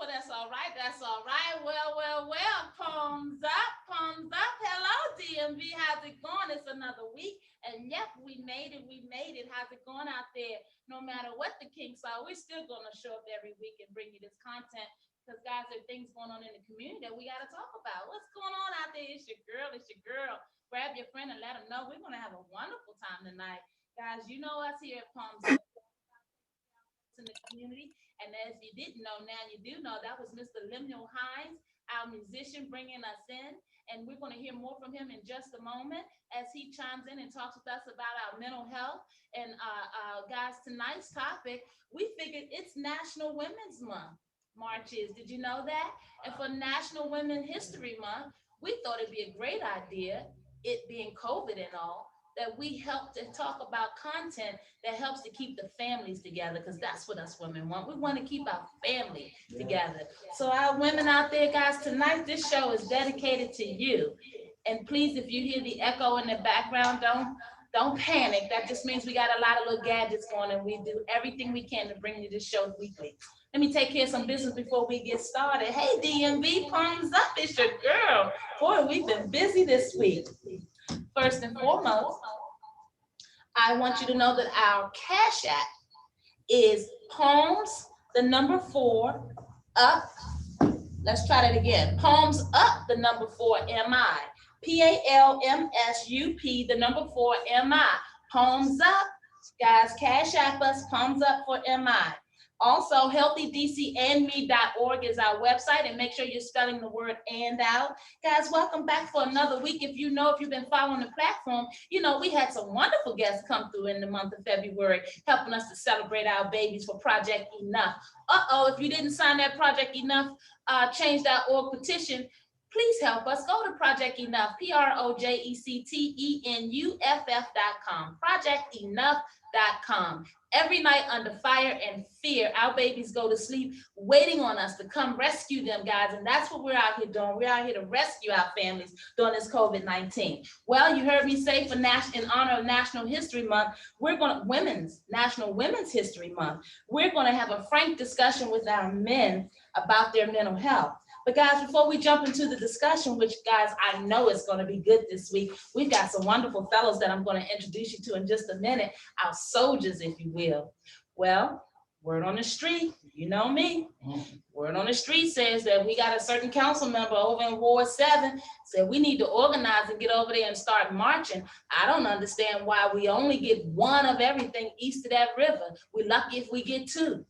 Well, that's all right. That's all right. Well, well, well. Palms up, palms up. Hello, DMV. How's it going? It's another week. And yep, we made it. We made it. How's it going out there? No matter what the kinks are, we're still going to show up every week and bring you this content. Because, guys, there are things going on in the community that we got to talk about. What's going on out there? It's your girl. It's your girl. Grab your friend and let them know we're going to have a wonderful time tonight. Guys, you know us here at Palms Up in the community. And as you didn't know, now you do know, that was Mr. Lemuel Hines, our musician, bringing us in. And we're going to hear more from him in just a moment as he chimes in and talks with us about our mental health. And guys, tonight's topic, we figured it's National Women's Month. March is. Did you know that? And for National Women History Month, we thought it'd be a great idea, it being COVID and all, that we help to talk about content that helps to keep the families together, because that's what us women want. We want to keep our family together. So our women out there, guys, tonight this show is dedicated to you. And please, if you hear the echo in the background, don't panic. That just means we got a lot of little gadgets going, and we do everything we can to bring you this show weekly. Let me take care of some business before we get started. Hey, DMV, palms up. It's your girl. Boy, we've been busy this week. First and foremost, I want you to know that our Cash App is palms, the number 4, up. Let's try that again. Palms up, the number 4, MI. PALMSUP, the number 4, MI. Palms up. Guys, Cash App us, palms up for MI. Also, healthydcandme.org is our website, and make sure you're spelling the word "and" out. Guys, welcome back for another week. If you've been following the platform, we had some wonderful guests come through in the month of February, helping us to celebrate our babies for Project Enough. If you didn't sign that Project Enough change.org petition, please help us. Go to Project Enough, PROJECTENUFF.com, projectenough.com. Every night under fire and fear, our babies go to sleep waiting on us to come rescue them, guys. And that's what we're out here doing. We're out here to rescue our families during this COVID-19. Well, you heard me say in honor of National History Month, National Women's History Month, we're going to have a frank discussion with our men about their mental health. But guys, before we jump into the discussion, which guys, I know is going to be good this week, we've got some wonderful fellows that I'm going to introduce you to in just a minute, our soldiers, if you will. Well, word on the street, you know me. Word on the street says that we got a certain council member over in Ward 7 said we need to organize and get over there and start marching. I don't understand why we only get one of everything east of that river. We're lucky if we get 2.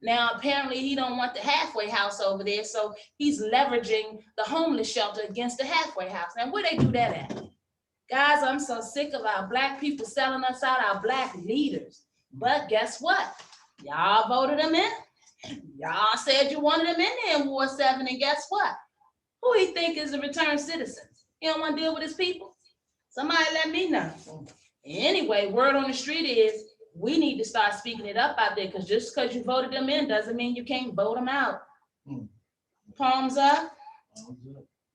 Now, apparently he don't want the halfway house over there, so he's leveraging the homeless shelter against the halfway house. Now, where they do that at? Guys, I'm so sick of our Black people selling us out, our Black leaders. But guess what? Y'all voted them in. Y'all said you wanted them in there in Ward 7, and guess what? Who he think is a returned citizen? He don't want to deal with his people? Somebody let me know. Anyway, word on the street is, we need to start speaking it up out there, because just because you voted them in doesn't mean you can't vote them out. Palms up.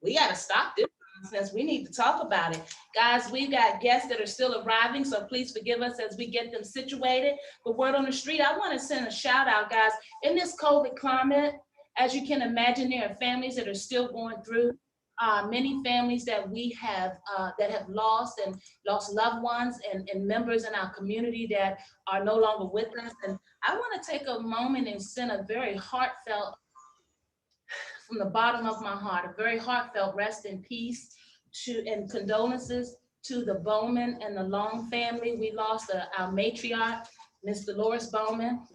We got to stop this nonsense. We need to talk about it. Guys, we've got guests that are still arriving, so please forgive us as we get them situated. But word on the street, I want to send a shout out, guys. In this COVID climate, as you can imagine, there are families that are still going through. Many families that we have that have lost loved ones and members in our community that are no longer with us. And I want to take a moment and send a very heartfelt, from the bottom of my heart, a very heartfelt rest in peace and condolences to the Bowman and the Long family. We lost our matriarch, Miss Dolores Bowman.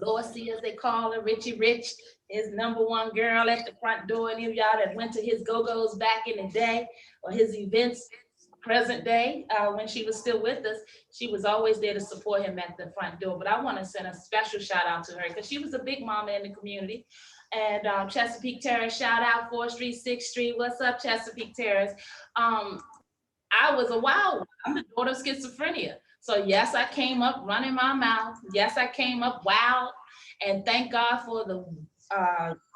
Loisy, as they call her, Richie Rich, his #1 girl at the front door. Any of y'all that went to his go-go's back in the day, or his events present day, when she was still with us, she was always there to support him at the front door. But I want to send a special shout out to her, because she was a big mama in the community. And Chesapeake Terrace, shout out 4th Street, 6th Street. What's up, Chesapeake Terrace? I was a wild one. I'm the daughter of schizophrenia. So yes, I came up running my mouth. Yes, I came up wild And thank God for the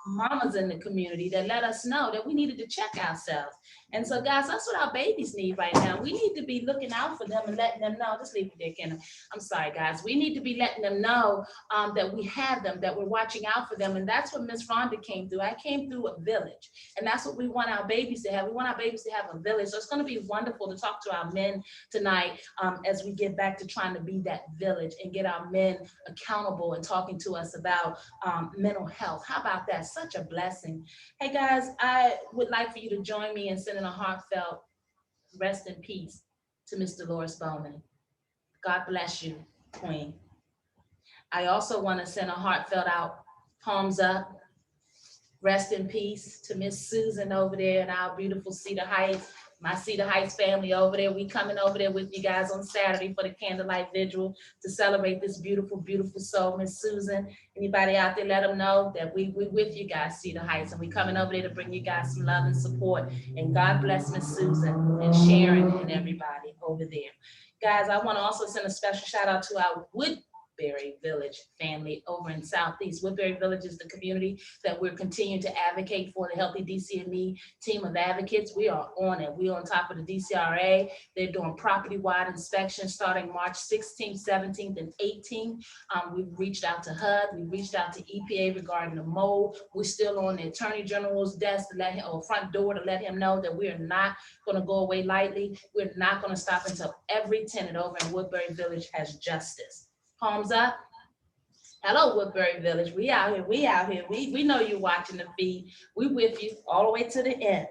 mamas in the community that let us know that we needed to check ourselves. And so guys, that's what our babies need right now. We need to be looking out for them and letting them know, just leave it there, Kenna. I'm sorry guys. We need to be letting them know that we have them, that we're watching out for them. And that's what Miss Rhonda came through. I came through a village, and that's what we want our babies to have. We want our babies to have a village. So it's going to be wonderful to talk to our men tonight as we get back to trying to be that village and get our men accountable and talking to us about mental health. How about that? Such a blessing. Hey guys, I would like for you to join me in sending a heartfelt rest in peace to Miss Dolores Bowman. God bless you, Queen. I also want to send a heartfelt out, palms up, rest in peace to Miss Susan over there in our beautiful Cedar Heights. My Cedar Heights family over there. We coming over there with you guys on Saturday for the candlelight vigil to celebrate this beautiful, beautiful soul, Miss Susan. Anybody out there, let them know that we with you guys, Cedar Heights, and we coming over there to bring you guys some love and support. And God bless Miss Susan and Sharon and everybody over there. Guys, I want to also send a special shout out to our Woodbury Village family over in Southeast. Woodbury Village is the community that we're continuing to advocate for, the Healthy DCME team of advocates. We are on it. We're on top of the DCRA. They're doing property-wide inspections starting March 16th, 17th, and 18th. We've reached out to HUD. We've reached out to EPA regarding the mold. We're still on the Attorney General's desk to let him, or front door to let him know that we are not going to go away lightly. We're not going to stop until every tenant over in Woodbury Village has justice. Palms up. Hello, Woodbury Village. We out here. We out here. We know you're watching the feed. We with you all the way to the end.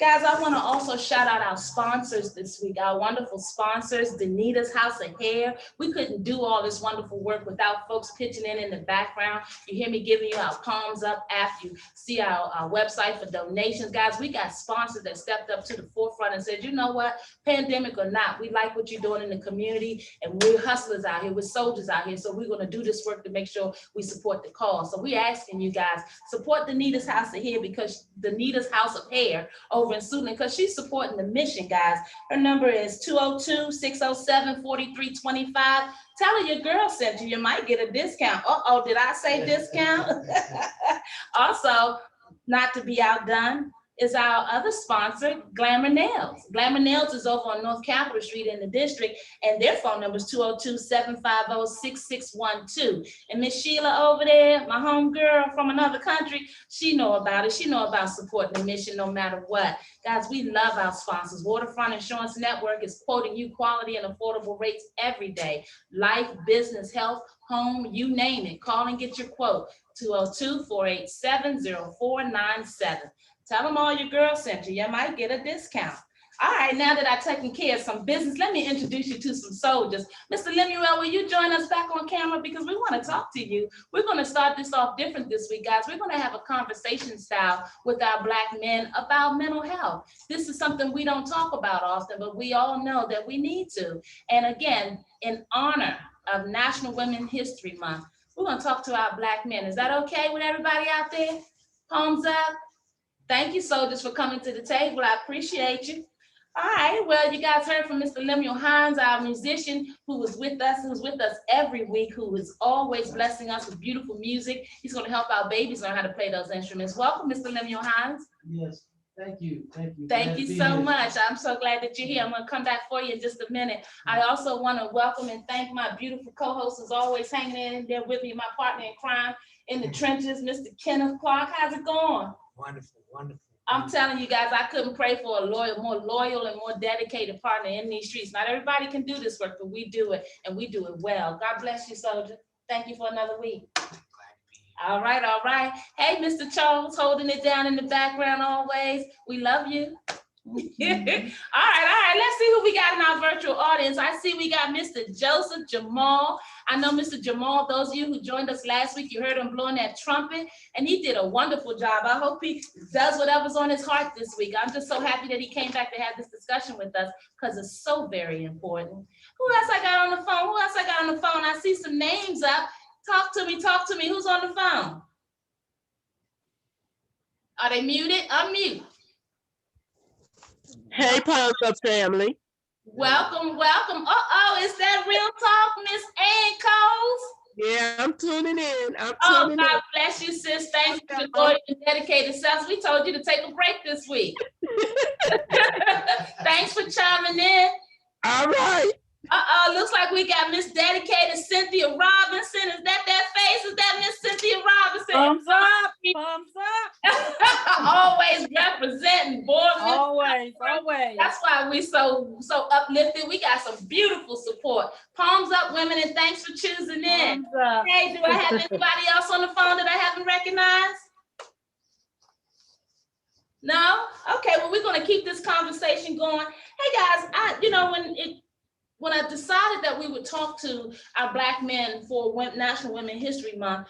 Guys, I want to also shout out our sponsors this week, our wonderful sponsors, Danita's House of Hair. We couldn't do all this wonderful work without folks pitching in the background. You hear me giving you our palms up after you see our website for donations. Guys, we got sponsors that stepped up to the forefront and said, you know what, pandemic or not, we like what you're doing in the community, and we're hustlers out here, we're soldiers out here, so we're going to do this work to make sure we support the cause. So we're asking you guys, support Danita's House of Hair, because Danita's House of Hair over in Suitland, because she's supporting the mission, guys. Her number is 202-607-4325. Tell her your girl sent you. You might get a discount. Uh-oh, did I say discount? Also, not to be outdone, is our other sponsor, Glamour Nails. Glamour Nails is over on North Capitol Street in the district, and their phone number is 202-750-6612. And Miss Sheila over there, my home girl from another country, she know about it. She know about supporting the mission no matter what. Guys, we love our sponsors. Waterfront Insurance Network is quoting you quality and affordable rates every day. Life, business, health, home, you name it. Call and get your quote, 202-487-0497. Tell them all your girls sent you. You might get a discount. All right, now that I've taken care of some business, let me introduce you to some soldiers. Mr. Lemuel, will you join us back on camera? Because we want to talk to you. We're going to start this off different this week, guys. We're going to have a conversation style with our Black men about mental health. This is something we don't talk about often, but we all know that we need to. And again, in honor of National Women's History Month, we're going to talk to our Black men. Is that okay with everybody out there? Palms up. Thank you, soldiers, for coming to the table. I appreciate you. All right, well, you guys heard from Mr. Lemuel Hines, our musician, who's with us every week, who is always blessing us with beautiful music. He's going to help our babies learn how to play those instruments. Welcome, Mr. Lemuel Hines. Yes, thank you, thank you. Thank you so much. I'm so glad that you're here. I'm going to come back for you in just a minute. I also want to welcome and thank my beautiful co-host who's always hanging in there with me, my partner in crime in the trenches, Mr. Kenneth Clark. How's it going? Wonderful, wonderful. I'm telling you guys, I couldn't pray for a more loyal and more dedicated partner in these streets. Not everybody can do this work, but we do it, and we do it well. God bless you, soldier. Thank you for another week. All right, all right. Hey, Mr. Charles, holding it down in the background always. We love you. All right. Let's see who we got in our virtual audience. I see we got Mr. Joseph Jamal. I know Mr. Jamal, those of you who joined us last week, you heard him blowing that trumpet, and he did a wonderful job. I hope he does whatever's on his heart this week. I'm just so happy that he came back to have this discussion with us, because it's so very important. Who else I got on the phone? I see some names up. Talk to me. Who's on the phone? Are they muted? Unmute. Hey, Palms Up family. Welcome. Uh-oh, is that real talk, Miss Ann Coles? Yeah, I'm tuning in. I'm Oh, tuning God bless you, sis. Thank you for your loyal and dedicated selves. We told you to take a break this week. Thanks for chiming in. All right. Looks like we got Miss Dedicated Cynthia Robinson. Is that face? Is that Miss Cynthia Robinson? Thumbs up, thumbs up. Always representing, boy. Always. That's why we so uplifted. We got some beautiful support. Palms up, women, and thanks for choosing in. Thumbs up. Hey, do I have anybody else on the phone that I haven't recognized? No? Okay, well, we're gonna keep this conversation going. Hey guys, when I decided that we would talk to our Black men for National Women History Month,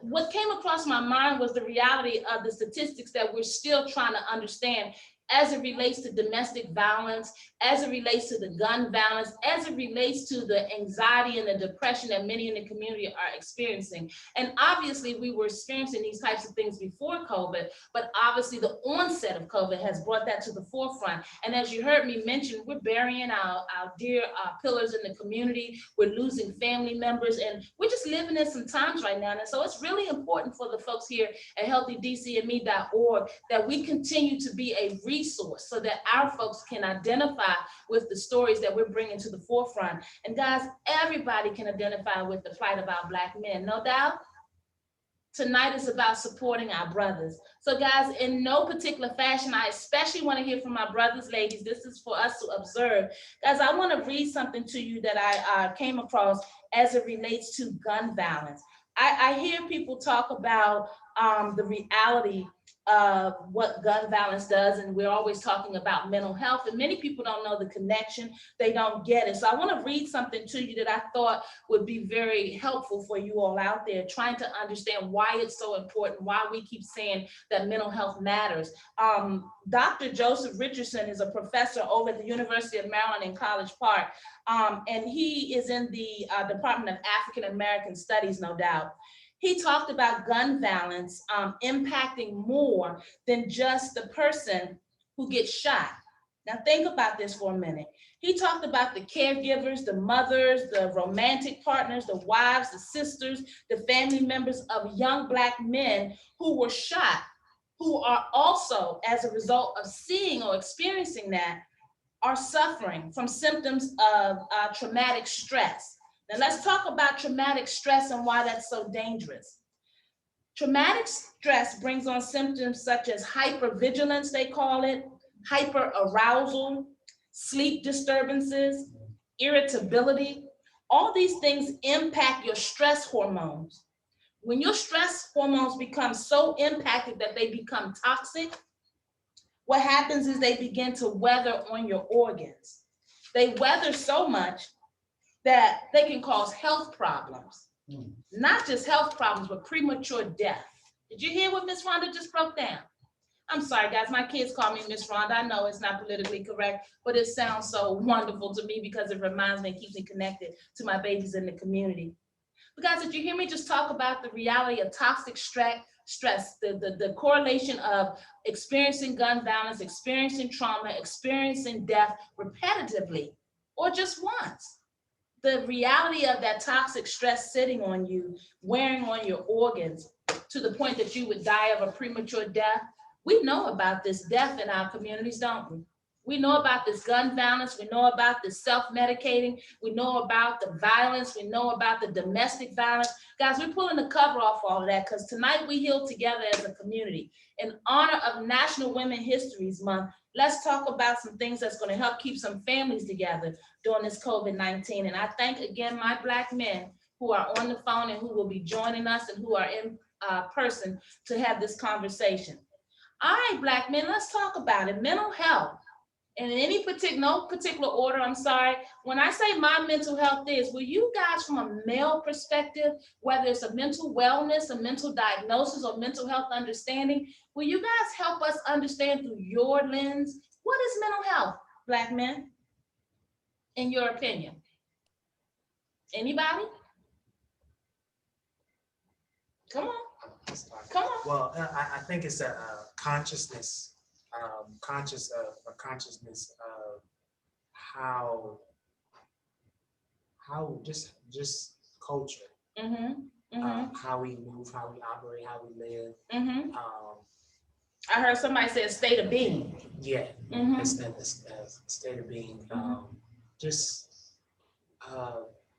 what came across my mind was the reality of the statistics that we're still trying to understand as it relates to domestic violence, as it relates to the gun violence, as it relates to the anxiety and the depression that many in the community are experiencing. And obviously we were experiencing these types of things before COVID, but obviously the onset of COVID has brought that to the forefront. And as you heard me mention, we're burying our dear pillars in the community. We're losing family members, and we're just living in some times right now. And so it's really important for the folks here at healthydcandme.org that we continue to be a resource so that our folks can identify with the stories that we're bringing to the forefront. And guys, everybody can identify with the plight of our Black men, no doubt. Tonight is about supporting our brothers. So guys, in no particular fashion, I especially want to hear from my brothers, ladies. This is for us to observe. Guys, I want to read something to you that I came across as it relates to gun violence. I hear people talk about the reality of what gun violence does, and we're always talking about mental health, and many people don't know the connection. They don't get it. So I want to read something to you that I thought would be very helpful for you all out there trying to understand why it's so important, why we keep saying that mental health matters. Dr. Joseph Richardson is a professor over at the University of Maryland in College Park, and he is in the Department of African American Studies, no doubt. He talked about gun violence impacting more than just the person who gets shot. Now think about this for a minute. He talked about the caregivers, the mothers, the romantic partners, the wives, the sisters, the family members of young Black men who were shot, who are also, as a result of seeing or experiencing that, are suffering from symptoms of traumatic stress. Now let's talk about traumatic stress and why that's so dangerous. Traumatic stress brings on symptoms such as hypervigilance, they call it, hyperarousal, sleep disturbances, irritability. All these things impact your stress hormones. When your stress hormones become so impacted that they become toxic, what happens is they begin to weather on your organs. They weather so much that they can cause health problems. Not just health problems, but premature death. Did you hear what Miss Rhonda just broke down? I'm sorry, guys, my kids call me Miss Rhonda. I know it's not politically correct, but it sounds so wonderful to me because it reminds me and keeps me connected to my babies in the community. But guys, did you hear me just talk about the reality of toxic stress, the correlation of experiencing gun violence, experiencing trauma, experiencing death repetitively, or just once? The reality of that toxic stress sitting on you, wearing on your organs to the point that you would die of a premature death. We know about this death in our communities, don't we? We know about this gun violence. We know about this self-medicating. We know about the violence. We know about the domestic violence. Guys, we're pulling the cover off all of that because tonight we heal together as a community. In honor of National Women History Month, let's talk about some things that's going to help keep some families together during this COVID-19. And I thank again my Black men who are on the phone and who will be joining us and who are in person to have this conversation. All right, Black men, let's talk about it. Mental health. And in no particular order, I'm sorry. When I say my mental health is, will you guys from a male perspective, whether it's a mental wellness, a mental diagnosis, or mental health understanding, will you guys help us understand through your lens, what is mental health, Black men, in your opinion? Anybody? Come on. Come on. Well, I think it's a consciousness, consciousness of how just culture, how we move, how we operate, how we live. I heard somebody say a state of being. Yeah, it's a state of being.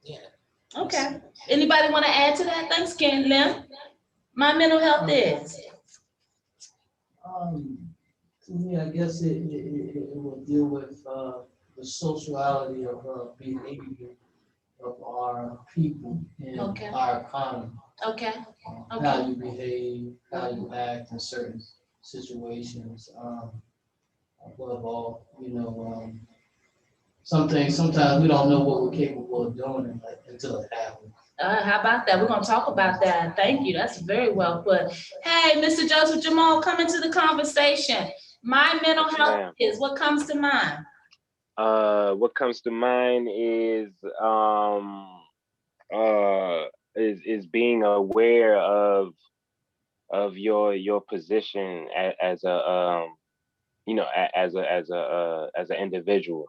Yeah. Okay. Anybody want to add to that? Thanks, Ken Lim. My mental health is. To me, I guess it will deal with the sociality of behavior of our people in our economy. Okay. How you behave, how you act in certain situations. Above all, sometimes we don't know what we're capable of doing until it happens. How about that? We're going to talk about that. Thank you. That's very well put. Hey, Mr. Joseph Jamal, come into the conversation. My mental health is, what comes to mind? What comes to mind is being aware of your position as a as an individual.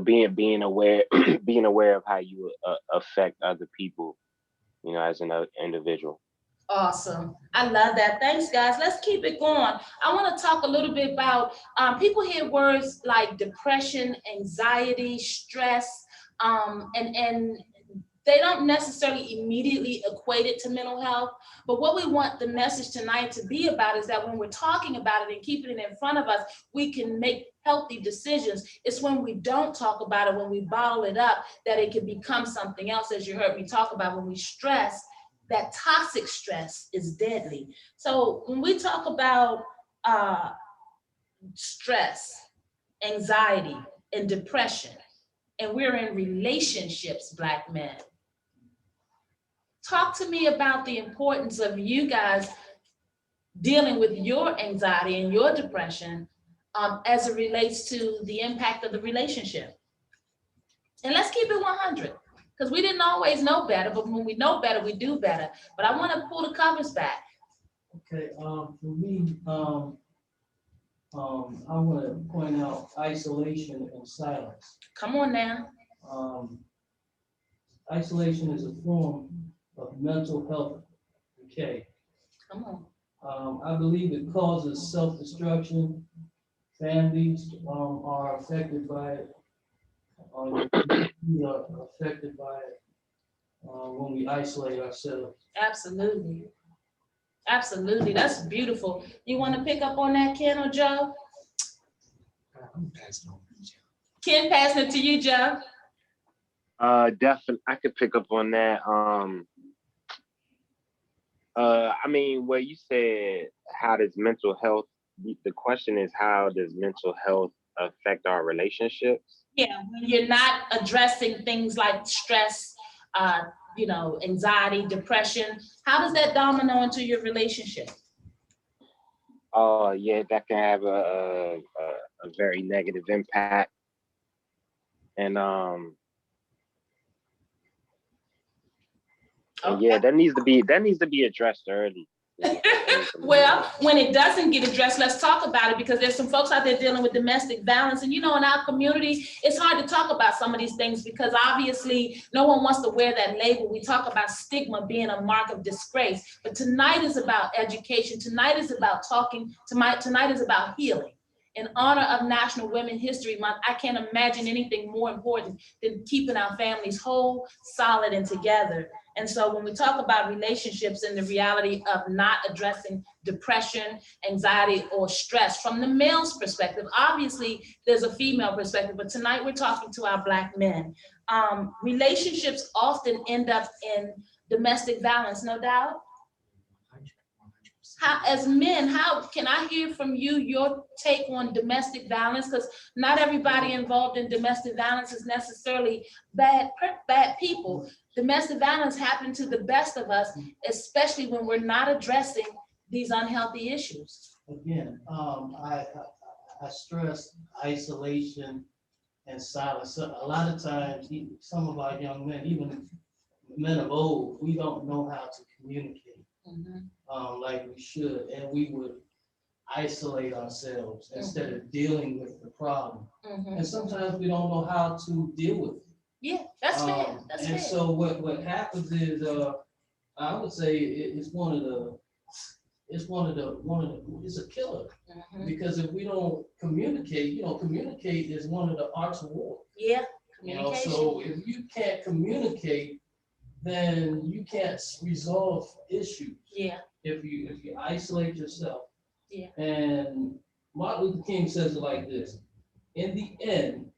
Being aware being aware of how you affect other people, as an individual. Awesome. I love that. Thanks, guys. Let's keep it going. I want to talk a little bit about people hear words like depression, anxiety, stress, and they don't necessarily immediately equate it to mental health. But what we want the message tonight to be about is that when we're talking about it and keeping it in front of us, we can make healthy decisions. It's when we don't talk about it, when we bottle it up, that it can become something else, as you heard me talk about. When we stress, that toxic stress is deadly. So when we talk about stress, anxiety, and depression, and we're in relationships, Black men, talk to me about the importance of you guys dealing with your anxiety and your depression as it relates to the impact of the relationship. And let's keep it 100. Because we didn't always know better, but when we know better, we do better. But I want to pull the covers back. Okay, for me, I want to point out isolation and silence. Come on now. Isolation is a form of mental health decay. Come on. I believe it causes self-destruction. Families are affected by it. We are affected by it when we isolate ourselves. Absolutely. Absolutely. That's beautiful. You want to pick up on that, Ken or Joe? I'm passing on to Joe. Ken, passing it to you, Joe. Definitely, I could pick up on that. I mean, where you said, how does mental health, the question is, how does mental health affect our relationships? Yeah, when you're not addressing things like stress, anxiety, depression, how does that domino into your relationship? Oh, yeah, that can have a very negative impact. And yeah, that needs to be addressed early. Well, when it doesn't get addressed, let's talk about it, because there's some folks out there dealing with domestic violence. And in our community, it's hard to talk about some of these things because obviously no one wants to wear that label. We talk about stigma being a mark of disgrace. But tonight is about education. Tonight is about talking. Tonight is about healing. In honor of National Women's History Month, I can't imagine anything more important than keeping our families whole, solid, and together. And so when we talk about relationships and the reality of not addressing depression, anxiety, or stress from the male's perspective, obviously there's a female perspective, but tonight we're talking to our Black men. Relationships often end up in domestic violence, no doubt. How, as men, how can I hear from you your take on domestic violence? Because not everybody involved in domestic violence is necessarily bad people. Domestic violence happens to the best of us, especially when we're not addressing these unhealthy issues. Again, I stress isolation and silence. So a lot of times, some of our young men, even men of old, we don't know how to communicate. Like we should, and we would isolate ourselves instead of dealing with the problem. And sometimes we don't know how to deal with it. Yeah, that's fair. That's And fair. so what happens is, I would say it's it's a killer. Mhm. Because if we don't communicate, communicate is one of the arts of war. Yeah, So communication. if you can't communicate, then you can't resolve issues. Yeah, If you isolate yourself. Yeah. And Martin Luther King says it like this: in the end,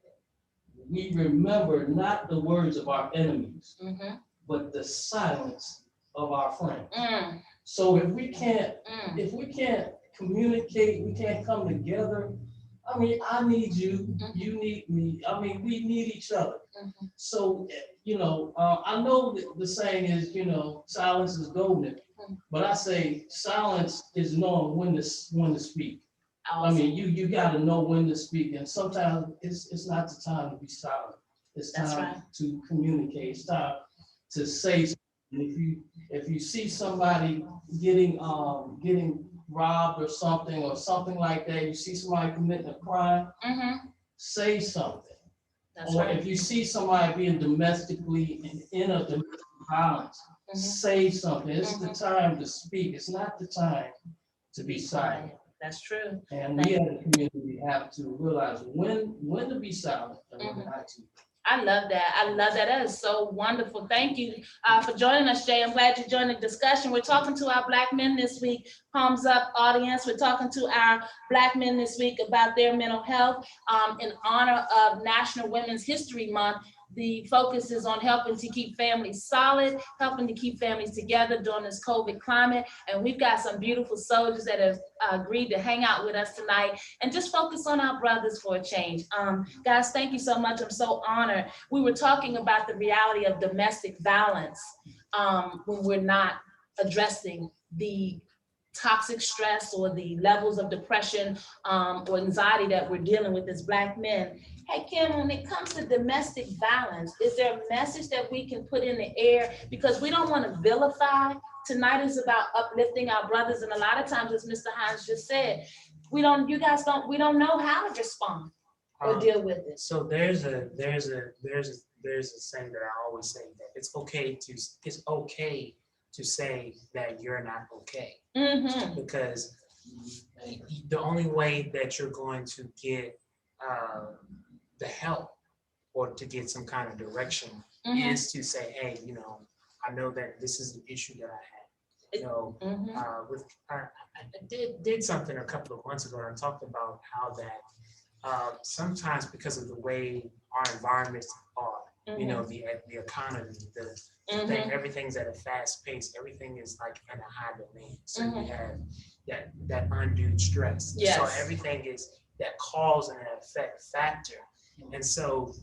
we remember not the words of our enemies, mm-hmm. but the silence of our friends. Mm. So if we can't Mm. communicate, we can't come together. I mean, I need you, Mhm. you need me. I mean, we need each other. Mhm. So, I know that the saying is, silence is golden, but I say silence is knowing when to speak. I mean, you got to know when to speak, and sometimes it's not the time to be silent. It's That's time right. to communicate. It's time to say something. If you see somebody getting robbed or something like that, you see somebody committing a crime, say something. That's Or right. if you see somebody being domestically in a domestic violence, say something. It's the time to speak. It's not the time to be silent. That's true. And we as a community have to realize when to be silent and when not to. I love that. I love that. That is so wonderful. Thank you for joining us, Jay. I'm glad you joined the discussion. We're talking to our Black men this week. Palms up, audience. We're talking to our Black men this week about their mental health in honor of National Women's History Month. The focus is on helping to keep families solid, helping to keep families together during this COVID climate. And we've got some beautiful soldiers that have agreed to hang out with us tonight and just focus on our brothers for a change. Guys, thank you so much. I'm so honored. We were talking about the reality of domestic violence when we're not addressing the toxic stress or the levels of depression or anxiety that we're dealing with as Black men. Hey, Kim, when it comes to domestic violence, is there a message that we can put in the air? Because we don't want to vilify. Tonight is about uplifting our brothers. And a lot of times, as Mr. Hines just said, we don't know how to respond or deal with it. So there's a saying that I always say that it's okay to say that you're not okay. Because the only way that you're going to get the help or to get some kind of direction is to say, hey, I know that this is an issue that I had. I did something a couple of months ago, and I talked about how that sometimes because of the way our environments are, the economy, the thing, everything's at a fast pace. Everything is like in a high demand. So you have that undue stress. Yes. So everything is that cause and effect factor. And so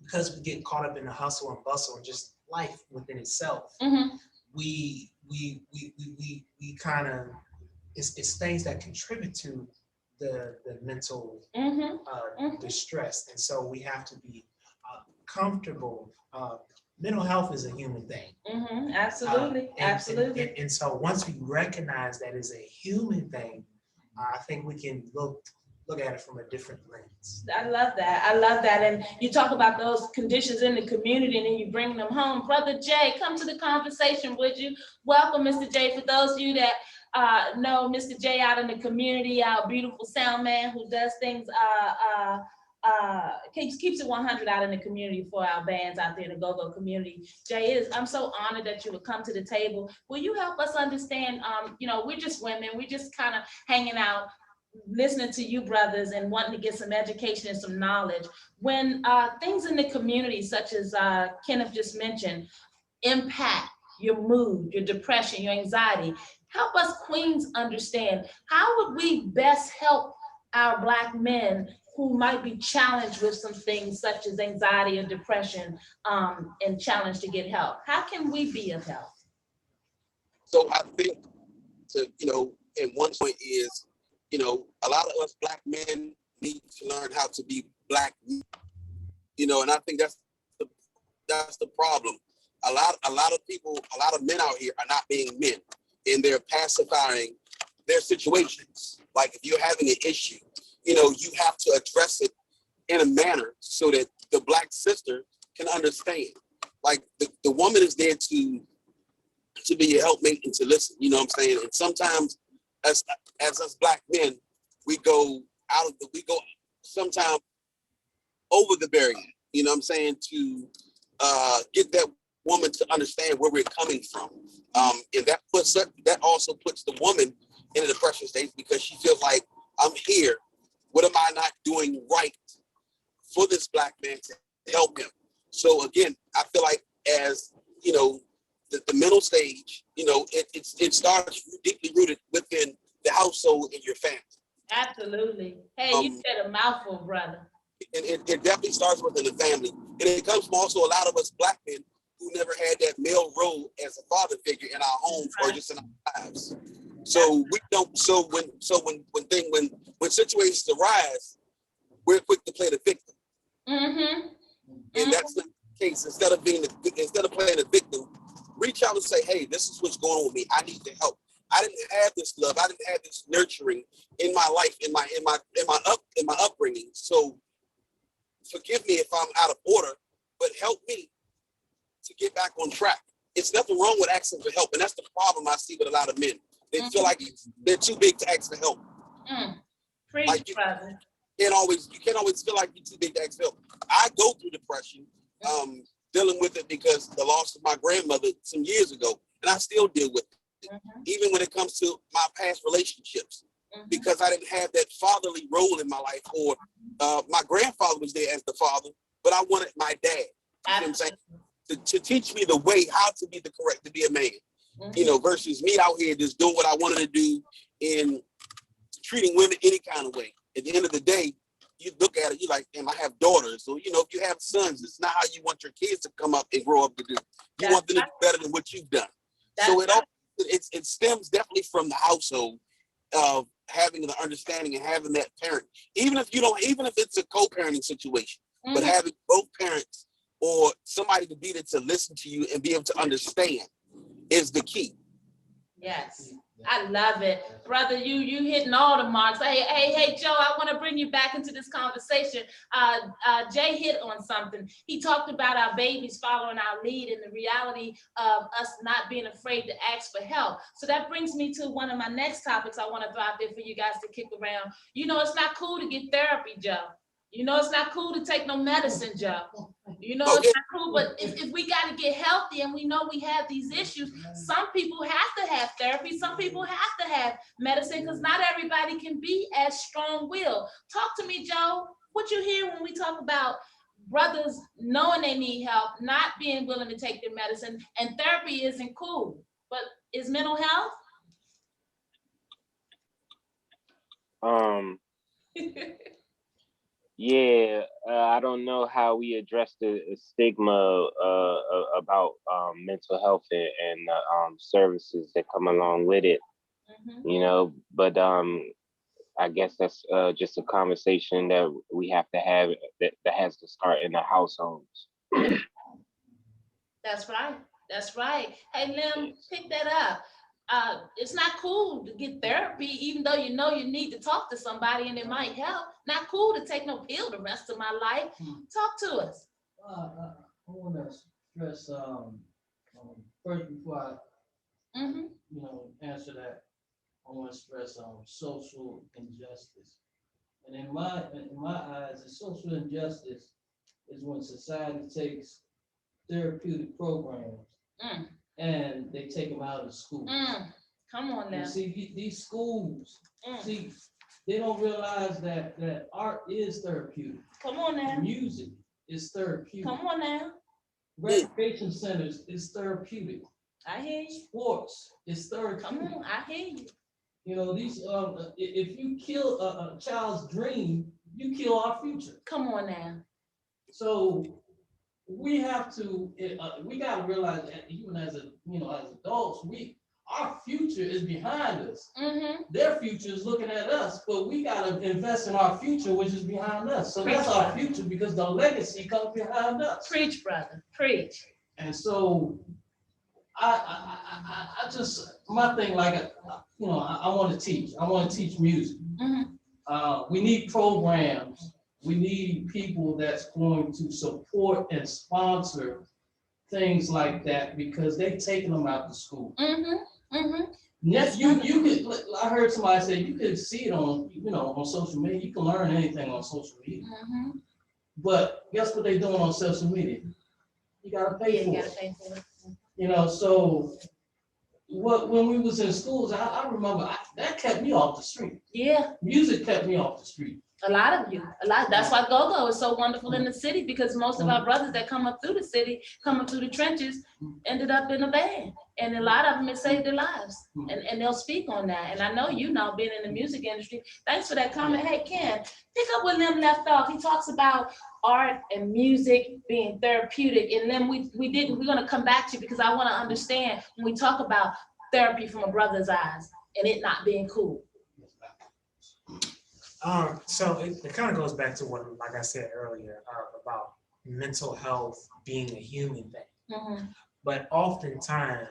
because we get caught up in the hustle and bustle and just life within itself, we kind of it's things that contribute to the mental distress. And so we have to be comfortable. Mental health is a human thing. Absolutely. Absolutely. And so once we recognize that is a human thing, I think we can look at it from a different lens. I love that. I love that. And you talk about those conditions in the community and then you bring them home. Brother Jay, come to the conversation, would you? Welcome, Mr. Jay. For those of you that know Mr. Jay out in the community, our beautiful sound man who does things, keeps it 100 out in the community for our bands out there in the go-go community. Jay, I'm so honored that you would come to the table. Will you help us understand, we're just women, we're just kind of hanging out, listening to you brothers and wanting to get some education and some knowledge. When things in the community, such as Kenneth just mentioned, impact your mood, your depression, your anxiety, help us queens understand, how would we best help our Black men who might be challenged with some things such as anxiety or depression and challenged to get help? How can we be of help? So I think and one point is, a lot of us Black men need to learn how to be Black, and I think that's the problem. A lot of people, a lot of men out here are not being men, and they're pacifying their situations. Like if you're having an issue, you have to address it in a manner so that the Black sister can understand. Like the woman is there to be a helpmate and to listen, you know what I'm saying? And sometimes as us Black men, we go sometimes over the barrier, you know what I'm saying, to get that woman to understand where we're coming from. And that also puts the woman in a depression state because she feels like, I'm here. What am I not doing right for this Black man to help him? So again, I feel like as, you know, the mental stage, you know, it starts deeply rooted within the household and your family. Absolutely. Hey, you said a mouthful, brother. And it definitely starts within the family. And it comes from also a lot of us Black men who never had that male role as a father figure in our homes or just in our lives. So we don't. So when situations arise, we're quick to play the victim. Mm-hmm. And that's not the case. Instead of playing the victim, reach out and say, "Hey, this is what's going on with me. I need to help. I didn't have this love. I didn't have this nurturing in my life, in my upbringing. So forgive me if I'm out of order, but help me to get back on track." It's nothing wrong with asking for help, and that's the problem I see with a lot of men. They feel like they're too big to ask for help. Preach, like brother. You can't always feel like you're too big to ask for help. I go through depression, dealing with it because the loss of my grandmother some years ago, and I still deal with it. Even when it comes to my past relationships, because I didn't have that fatherly role in my life, or my grandfather was there as the father, but I wanted my dad. You know what I'm saying? To teach me the way how to be to be a man, you know, versus me out here just doing what I wanted to do and treating women any kind of way. At the end of the day, you look at it, you're like, damn, I have daughters. So, you know, if you have sons, it's not how you want your kids to come up and grow up to do. You want them to do better than what you've done. So it stems definitely from the household of having the understanding and having that parent, even if it's a co-parenting situation, but having both parents or somebody to be there to listen to you and be able to understand is the key. Yes, I love it, brother. You hitting all the marks. Hey, Joe, I want to bring you back into this conversation. Jay hit on something. He talked about our babies following our lead and the reality of us not being afraid to ask for help. So that brings me to one of my next topics I want to throw out there for you guys to kick around. You know, it's not cool to get therapy, Joe. You know, it's not cool to take no medicine, Joe. You know, it's not cool, but if we got to get healthy and we know we have these issues, some people have to have therapy. Some people have to have medicine because not everybody can be as strong-willed. Talk to me, Joe. What you hear when we talk about brothers knowing they need help, not being willing to take their medicine, and therapy isn't cool, but is mental health? Yeah, I don't know how we address the stigma about mental health and services that come along with it, you know, but I guess that's just a conversation that we have to have that has to start in the households. That's right. That's right. Hey, Lim, pick that up. It's not cool to get therapy, even though you know you need to talk to somebody and it might help. Not cool to take no pill the rest of my life. Talk to us. I want to stress first before I answer that. I want to stress social injustice, and in my eyes, the social injustice is when society takes therapeutic programs and they take them out of school. Come on now. And see, these schools, see, they don't realize that art is therapeutic. Come on now. Music is therapeutic. Come on now. Recreation centers is therapeutic. I hear you. Sports is therapeutic. Come on, I hear you. You know, these if you kill a child's dream, you kill our future. Come on now. So we have to we got to realize that even as adults, our future is behind us. Their future is looking at us, but we got to invest in our future, which is behind us. So that's our future because the legacy comes behind us. Preach, brother. Preach. And so I just, my thing, like, I want to teach. I want to teach music. We need programs We need people that's going to support and sponsor things like that because they've taken them out to school. Yes, you could. I heard somebody say you could see it on on social media. You can learn anything on social media. But guess what they're doing on social media? You gotta pay for it. So when we was in schools, I remember that kept me off the street. Yeah. Music kept me off the street. A lot. That's why go-go is so wonderful in the city, because most of our brothers that come up through the city, come up through the trenches, ended up in a band. And a lot of them, it saved their lives. And they'll speak on that. And I know being in the music industry, thanks for that comment. Hey, Ken, pick up where Lim left off. He talks about art and music being therapeutic. And then we're gonna come back to you because I wanna understand when we talk about therapy from a brother's eyes and it not being cool. So it kind of goes back to what, like I said earlier, about mental health being a human thing. But oftentimes,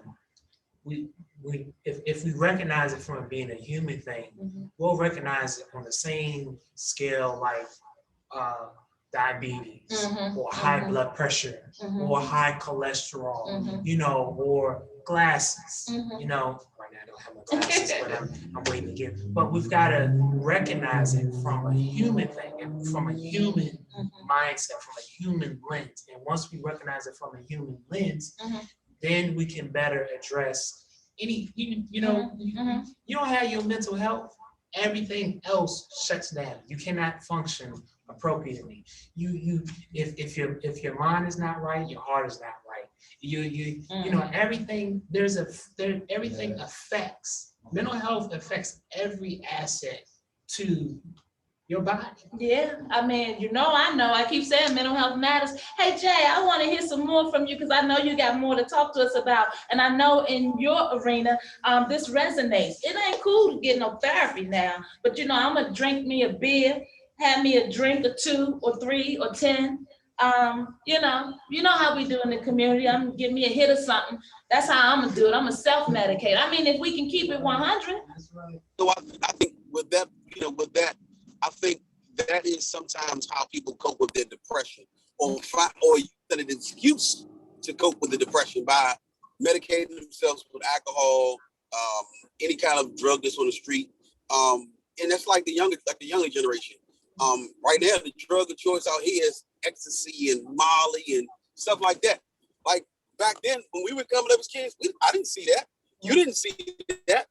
if we recognize it from being a human thing, we'll recognize it on the same scale like diabetes or high blood pressure or high cholesterol, or glasses. Right now I don't have my glasses, but I'm waiting to get. But we've got to recognize it from a human thing, and from a human mindset, from a human lens. And once we recognize it from a human lens, then we can better address any. You don't have your mental health, everything else shuts down. You cannot function appropriately. If your mind is not right, your heart is not right. Everything everything affects. Mental health affects every asset to your body. Yeah, I know. I keep saying mental health matters. Hey Jay, I want to hear some more from you because I know you got more to talk to us about. And I know in your arena, this resonates. It ain't cool to get no therapy now, but I'm gonna drink me a beer, have me a drink or 2 or 3 or 10. You know how we do in the community. I'm gonna give me a hit or something. That's how I'm gonna do it. I'm gonna self-medicate. If we can keep it 100. That's right. So I think with that, I think that is sometimes how people cope with their depression, or use an excuse to cope with the depression by medicating themselves with alcohol, any kind of drug that's on the street, and that's like the younger generation. Right now, the drug of choice out here is ecstasy and Molly and stuff like that. Like back then, when we were coming up as kids, I didn't see that. You didn't see that.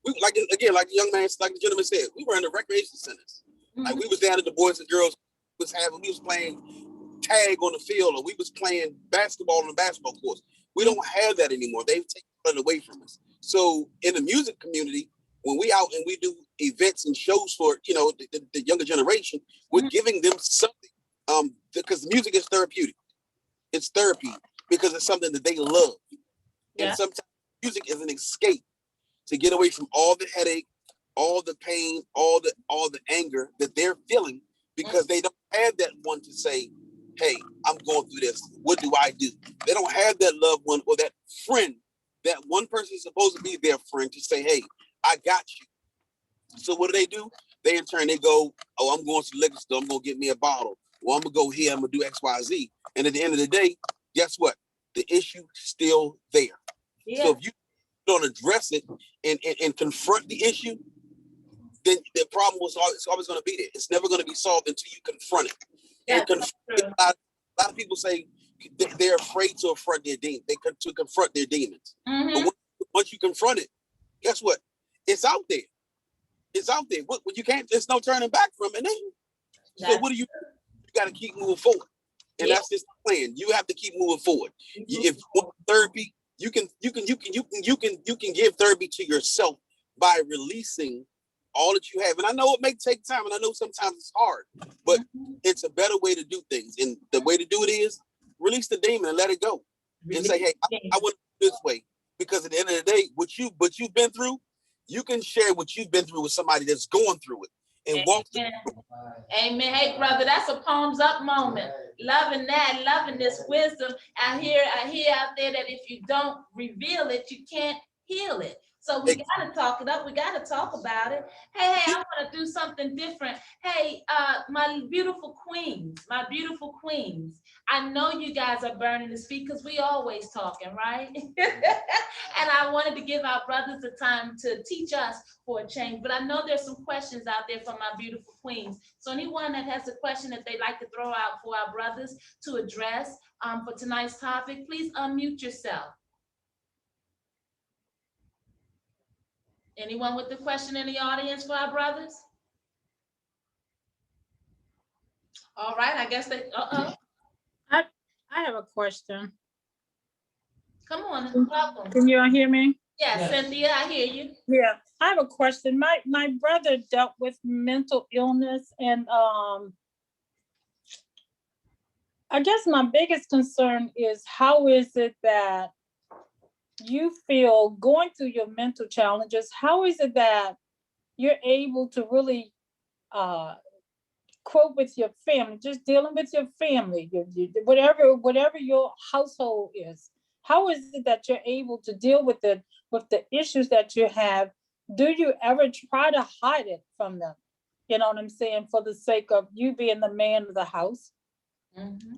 We like the young man, like the gentleman said, we were in the recreation centers. Like we was down at the Boys and Girls we was playing tag on the field, or we was playing basketball on the basketball course. We don't have that anymore. They've taken it away from us. So in the music community, when we out and we do events and shows for the younger generation, we're giving them something. Because music is therapeutic. It's therapy because it's something that they love. Yeah. And sometimes music is an escape to get away from all the headache, all the pain, all the anger that they're feeling, because they don't have that one to say, hey, I'm going through this. What do I do? They don't have that loved one or that friend, that one person is supposed to be their friend to say, hey, I got you. So what do? They in turn, they go, oh, I'm going to the liquor store. I'm going to get me a bottle. Well, I'm going to go here. I'm going to do X, Y, Z. And at the end of the day, guess what? The issue still there. Yeah. So if you don't address it and confront the issue, then the problem was always going to be there. It's never going to be solved until you confront it. Yeah, a lot of people say they're afraid to confront their demons. To confront their demons. But once you confront it, guess what? It's out there. It's out there. You can't. There's no turning back from it. So what do? You got to keep moving forward, and that's just the plan. You have to keep moving forward. If you want therapy, you can give therapy to yourself by releasing all that you have. And I know it may take time, and I know sometimes it's hard, but it's a better way to do things. And the way to do it is release the demon and let it go, and say, hey, I want to do this way, because at the end of the day, what you've been through, you can share what you've been through with somebody that's going through it and walk through it. Amen. Hey, brother, that's a palms up moment. Loving that, loving this wisdom. I hear out there that if you don't reveal it, you can't heal it. So we gotta talk it up. We gotta talk about it. Hey, I want to do something different. Hey, my beautiful queens, I know you guys are burning to speak because we always talking, right? And I wanted to give our brothers the time to teach us for a change. But I know there's some questions out there from my beautiful queens. So anyone that has a question that they'd like to throw out for our brothers to address for tonight's topic, please unmute yourself. Anyone with a question in the audience for our brothers? All right, I guess they, I have a question. Come on, welcome. Can you all hear me? Yes, Cynthia, I hear you. Yeah, I have a question. My brother dealt with mental illness, and I guess my biggest concern is how is it that you feel going through your mental challenges? How is it that you're able to really cope with your family, just dealing with your family, whatever your household is? How is it that you're able to deal with the issues that you have? Do you ever try to hide it from them? You know what I'm saying? For the sake of you being the man of the house. Mm-hmm.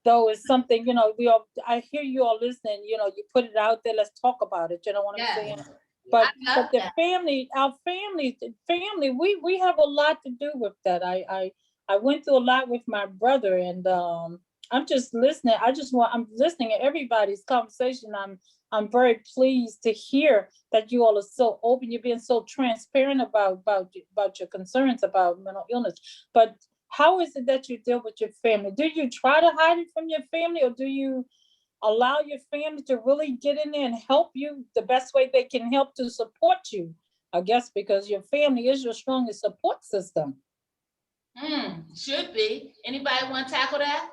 Though it's something, I hear you all listening, you put it out there, let's talk about it, you know what I'm saying? But the family, our family, we have a lot to do with that. I went through a lot with my brother, and I'm just listening. I'm listening to everybody's conversation. I'm very pleased to hear that you all are so open. You're being so transparent about your concerns about mental illness. But how is it that you deal with your family? Do you try to hide it from your family, or do you allow your family to really get in there and help you the best way they can help to support you? I guess because your family is your strongest support system. Should be. Anybody want to tackle that?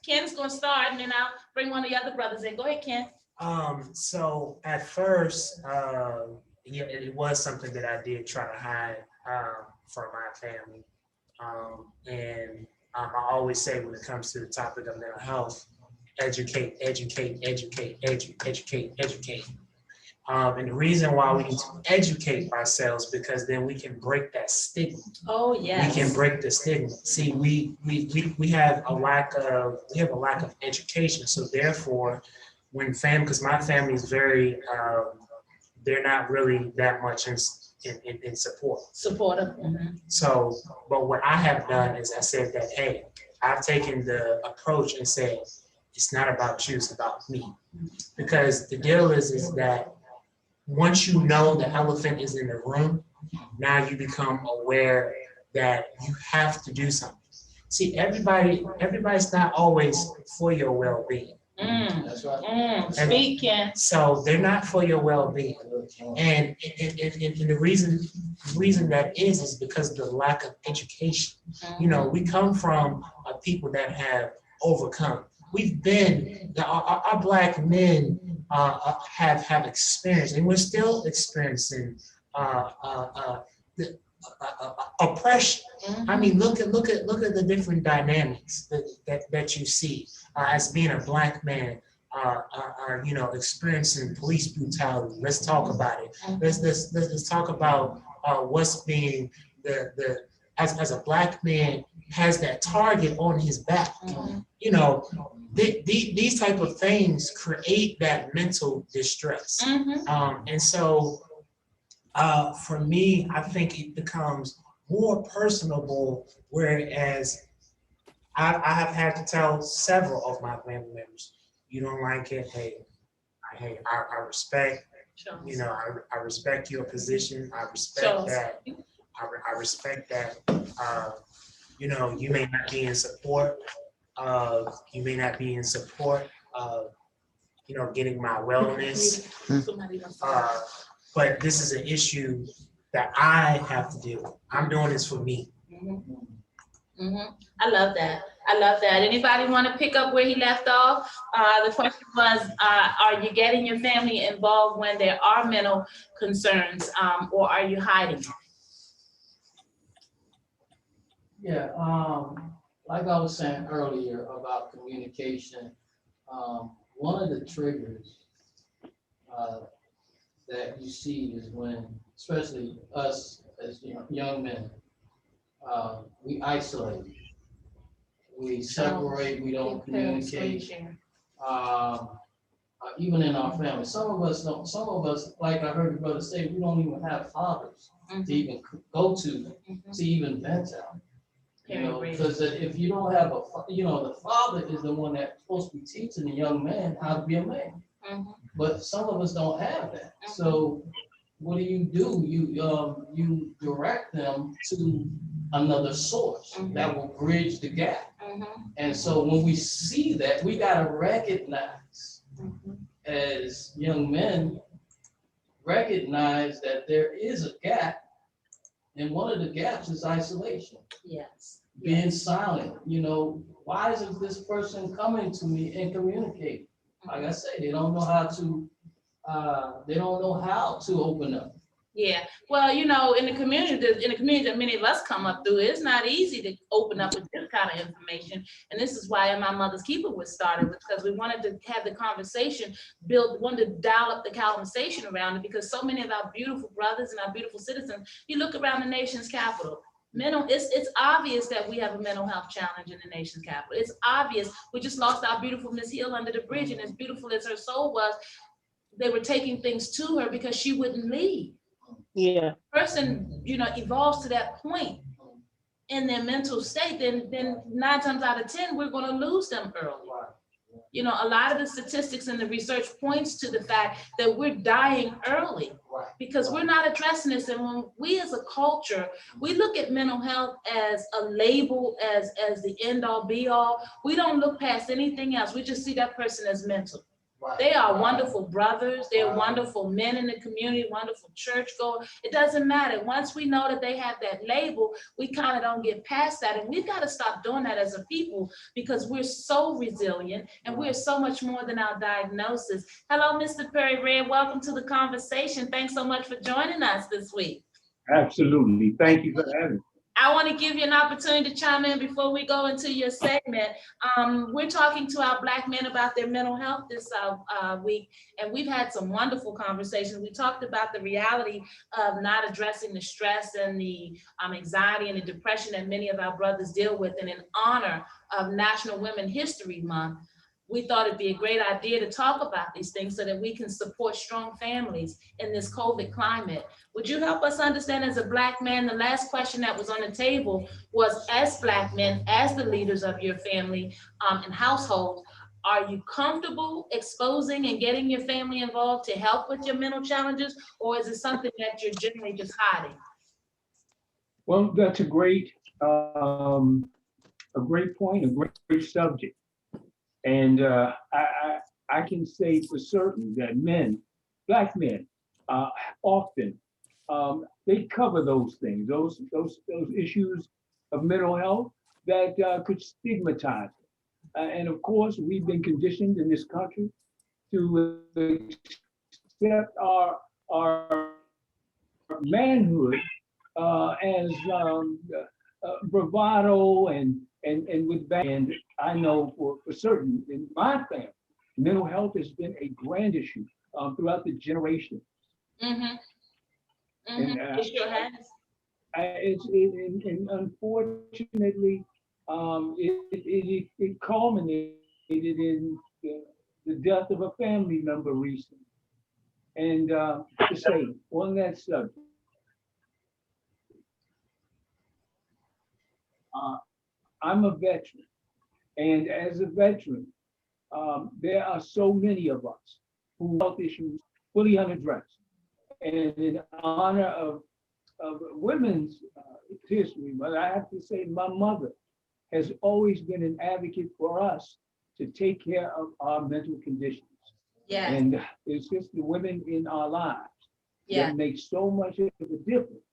Ken's going to start, and then I'll bring one of the other brothers in. Go ahead, Ken. So at first, it was something that I did try to hide from my family. And I always say when it comes to the topic of mental health, educate. And the reason why we need to educate ourselves, because then we can break that stigma. Oh yes. We can break the stigma. See, we have a lack of education. So therefore, because my family is very, they're not really that much in support. Supportive. Mm-hmm. So, but what I have done is I said that, hey, I've taken the approach and said, it's not about you, it's about me. Because the deal is that once you know the elephant is in the room, now you become aware that you have to do something. See, everybody's not always for your well-being. That's right. Speaking. So they're not for your well-being. And the reason that is because of the lack of education. We come from a people that have overcome. We've been, our Black men have experienced, and we're still experiencing oppression. I mean, look at the different dynamics that you see as being a Black man, experiencing police brutality. Let's talk about it. Let's talk about what's being as a Black man has that target on his back. These type of things create that mental distress. And so for me, I think it becomes more personable, whereas I have had to tell several of my family members, you don't like it, hey, I respect, I respect your position, I respect that, I respect that, you may not be in support of, getting my wellness, but this is an issue that I have to deal with. I'm doing this for me. I love that. Anybody want to pick up where he left off? The question was, are you getting your family involved when there are mental concerns, or are you hiding? Yeah, like I was saying earlier about communication, one of the triggers that you see is when, especially us as young men, we isolate, we separate, we don't communicate. Even in our family, some of us don't. Some of us, like I heard your brother say, we don't even have fathers to even go to even vent out. You know, because if you don't have the father is the one that's supposed to be teaching the young man how to be a man. But some of us don't have that. So what do? You direct them to another source that will bridge the gap. And so when we see that, we gotta recognize as young men, recognize that there is a gap. And one of the gaps is isolation. Yes. Being silent. Why isn't this person coming to me and communicating? Like I say, they don't know how to open up. Yeah, well, in the community that many of us come up through, it's not easy to open up with this kind of information. And this is why My Mother's Keeper was started, because we wanted to have the conversation wanted to dial up the conversation around it, because so many of our beautiful brothers and our beautiful citizens, you look around the nation's capital, it's obvious that we have a mental health challenge in the nation's capital. It's obvious. We just lost our beautiful Miss Hill under the bridge, and as beautiful as her soul was, they were taking things to her because she wouldn't leave. Yeah. Person, evolves to that point in their mental state, then 9 times out of 10, we're going to lose them early. A lot of the statistics and the research points to the fact that we're dying early because we're not addressing this. And when we as a culture, we look at mental health as a label, as the end all be all. We don't look past anything else. We just see that person as mental. They are wonderful brothers. They're wonderful men in the community, wonderful churchgoers. It doesn't matter. Once we know that they have that label, we kind of don't get past that. And we've got to stop doing that as a people, because we're so resilient and we're so much more than our diagnosis. Hello, Mr. Perry Red. Welcome to the conversation. Thanks so much for joining us this week. Absolutely. Thank you for having me. I want to give you an opportunity to chime in before we go into your segment. We're talking to our Black men about their mental health this week, and we've had some wonderful conversations. We talked about the reality of not addressing the stress and the anxiety and the depression that many of our brothers deal with. And in honor of National Women History Month, we thought it'd be a great idea to talk about these things so that we can support strong families in this COVID climate. Would you help us understand, as a Black man, the last question that was on the table was, as Black men, as the leaders of your family and household, are you comfortable exposing and getting your family involved to help with your mental challenges, or is it something that you're generally just hiding? Well, that's a great point, a great subject. And I can say for certain that Black men, often they cover those things, those issues of mental health that could stigmatize. And of course, we've been conditioned in this country to accept our manhood as bravado and with that. And I know for certain in my family, mental health has been a grand issue throughout the generations. And, it sure has. And unfortunately, it culminated in the death of a family member recently. And to say on that subject, I'm a veteran, and as a veteran, there are so many of us who have health issues fully unaddressed. And in honor of women's history, but I have to say my mother has always been an advocate for us to take care of our mental conditions. Yes. And it's just the women in our lives that make so much of a difference,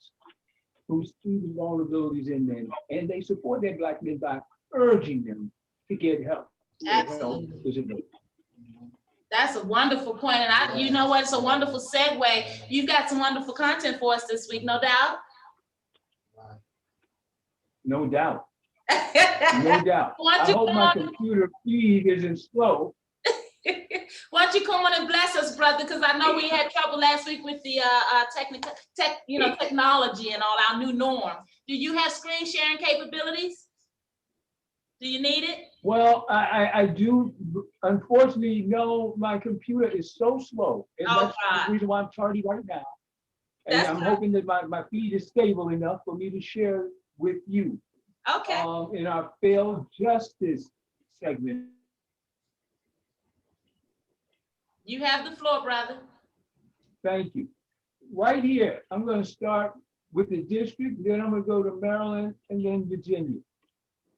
who see the vulnerabilities in them, and they support their Black men by urging them to get help. Absolutely. That's a wonderful point. And you know what? It's a wonderful segue. You've got some wonderful content for us this week, no doubt? No doubt. No doubt. I hope my computer feed isn't slow. Why don't you come on and bless us, brother? Because I know we had trouble last week with the technology and all our new norm. Do you have screen sharing capabilities? Do you need it? Well, I do. Unfortunately, no, my computer is so slow. And that's the reason why I'm tardy right now. And I'm hoping that my feed is stable enough for me to share with you. Okay. In our failed justice segment. You have the floor, brother. Thank you. Right here, I'm going to start with the district, then I'm going to go to Maryland and then Virginia.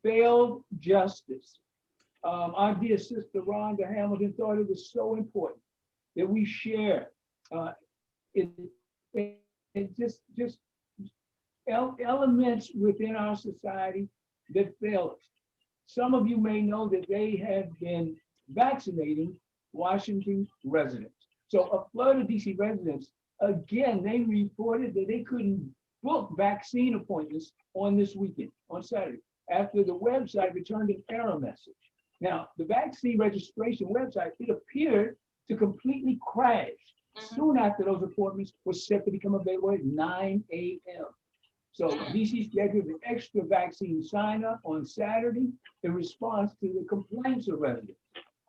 Failed justice. Our dear sister Rhonda Hamilton thought it was so important that we share just elements within our society that fail us. Some of you may know that they have been vaccinating Washington residents. So a flood of DC residents, again, they reported that they couldn't book vaccine appointments on this weekend, on Saturday, after the website returned an error message. Now, the vaccine registration website, it appeared to completely crash soon after those appointments were set to become available at 9 a.m. So DC scheduled an extra vaccine sign up on Saturday in response to the complaints of residents.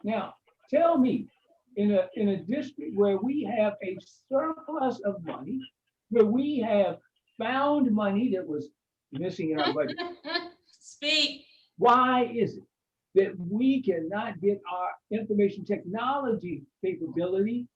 Now, tell me, in a district where we have a surplus of money, where we have found money that was missing in our budget. Speak. Why is it that we cannot get our information technology capability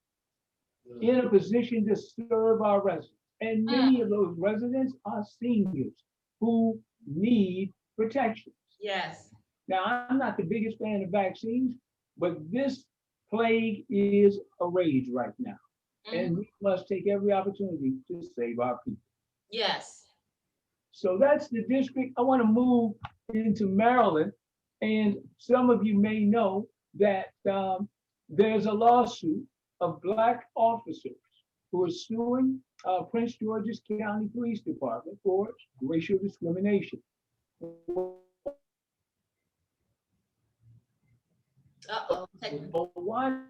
in a position to serve our residents? And many of those residents are seniors who need protections. Yes. Now, I'm not the biggest fan of vaccines, but this plague is a rage right now. And we must take every opportunity to save our people. Yes. So that's the district. I want to move into Maryland. And some of you may know that there's a lawsuit of Black officers who are suing Prince George's County Police Department for racial discrimination. One,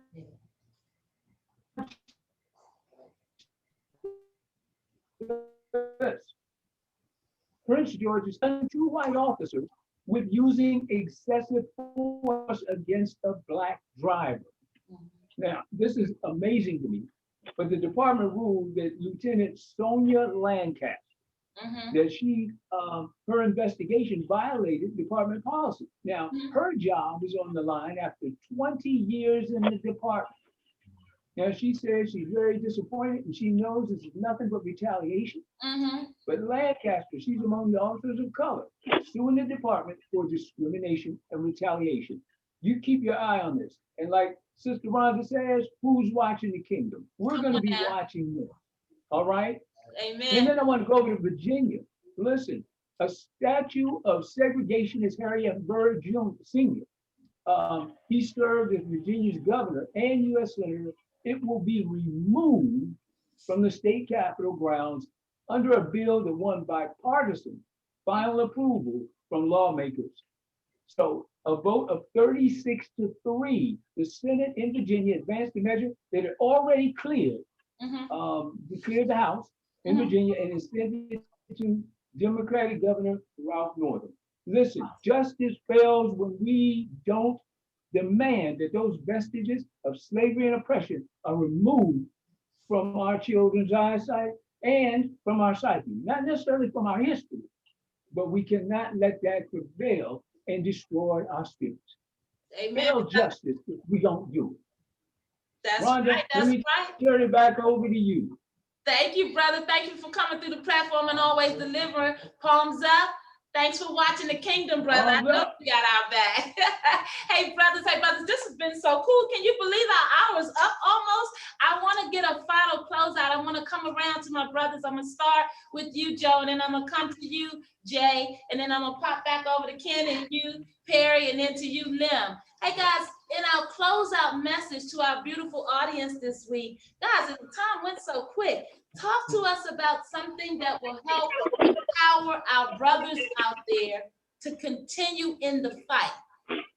Prince George's two white officers with using excessive force against a Black driver. Now, this is amazing to me, but the department ruled that Lieutenant Sonia Lancaster, that her investigation violated department policy. Now, her job is on the line after 20 years in the department. Now, she says she's very disappointed and she knows this is nothing but retaliation. But Lancaster, she's among the officers of color, suing the department for discrimination and retaliation. You keep your eye on this. And like Sister Rhonda says, who's watching the kingdom? We're going to be watching this. All right? Amen. And then I want to go over to Virginia. Listen, a statue of segregationist Harry F. Burr Jr. Sr. He served as Virginia's governor and U.S. Senator. It will be removed from the state capitol grounds under a bill that won bipartisan final approval from lawmakers. So a vote of 36-3, the Senate in Virginia advanced the measure that had already cleared, cleared the House in Virginia and is sent it to Democratic Governor Ralph Northam. Listen, justice fails when we don't demand that those vestiges of slavery and oppression are removed from our children's eyesight and from our psyche, not necessarily from our history, but we cannot let that prevail and destroy our spirits. Amen. Fail justice if we don't do it. That's Rhonda, right. That's let me right. turn it back over to you. Thank you, brother. Thank you for coming through the platform and always delivering. Palms up. Thanks for watching the kingdom, brother. I know you got our back. Hey, brothers, this has been so cool. Can you believe our hour's up almost? I want to get a final closeout. I want to come around to my brothers. I'm going to start with you, Joe, and then I'm going to come to you, Jay, and then I'm going to pop back over to Ken and you, Perry, and then to you, Lim. Hey, guys, in our closeout message to our beautiful audience this week, guys, the time went so quick. Talk to us about something that will help empower our brothers out there to continue in the fight.